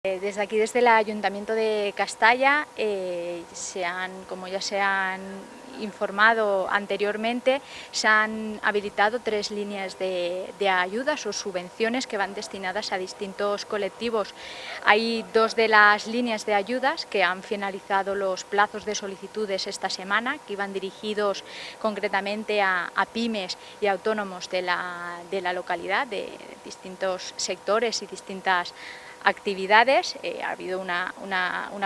Desde aquí, desde el Ayuntamiento de Castalla, como ya se han informado anteriormente, se han habilitado 3 líneas de ayudas o subvenciones que van destinadas a distintos colectivos. Hay 2 de las líneas de ayudas que han finalizado los plazos de solicitudes esta semana, que iban dirigidos concretamente a pymes y autónomos de la localidad, de distintos sectores y distintas actividades. Ha habido una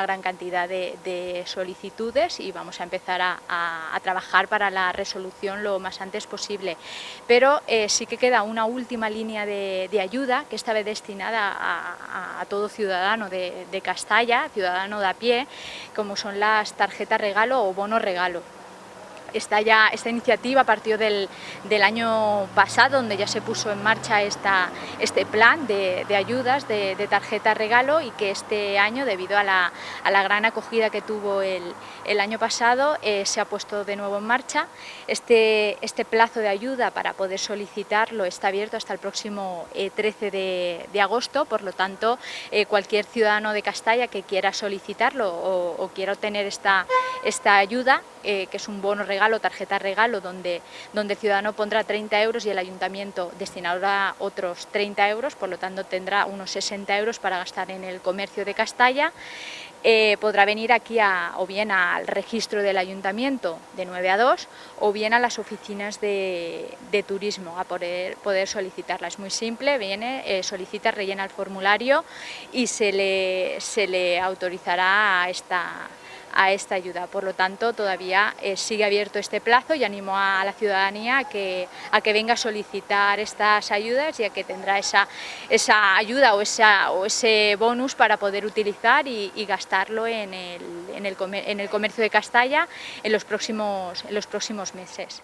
gran cantidad de solicitudes y vamos a empezar a trabajar para la resolución lo más antes posible. Pero sí que queda una última línea de ayuda, que esta vez destinada a todo ciudadano de Castalla, ciudadano de a pie, como son las tarjetas regalo o bonos regalo. Esta iniciativa partió del año pasado, donde ya se puso en marcha este plan de ayudas de tarjeta regalo, y que este año, debido a la gran acogida que tuvo el año pasado, se ha puesto de nuevo en marcha. Este plazo de ayuda para poder solicitarlo está abierto hasta el próximo 13 de agosto, por lo tanto cualquier ciudadano de Castalla que quiera solicitarlo o quiera obtener esta ayuda, que es un bono regalo, tarjeta regalo, donde el ciudadano pondrá 30 euros y el ayuntamiento destinará otros 30 euros, por lo tanto tendrá unos 60 euros para gastar en el comercio de Castalla. Podrá venir aquí o bien al registro del ayuntamiento de 9 a 2 o bien a las oficinas de turismo a poder solicitarla. Es muy simple, viene, solicita, rellena el formulario y se le autorizará a esta ayuda. Por lo tanto, todavía sigue abierto este plazo, y animo a la ciudadanía a que venga a solicitar estas ayudas, ya que tendrá esa ayuda o ese bonus para poder utilizar y gastarlo en el comercio de Castalla en los próximos meses.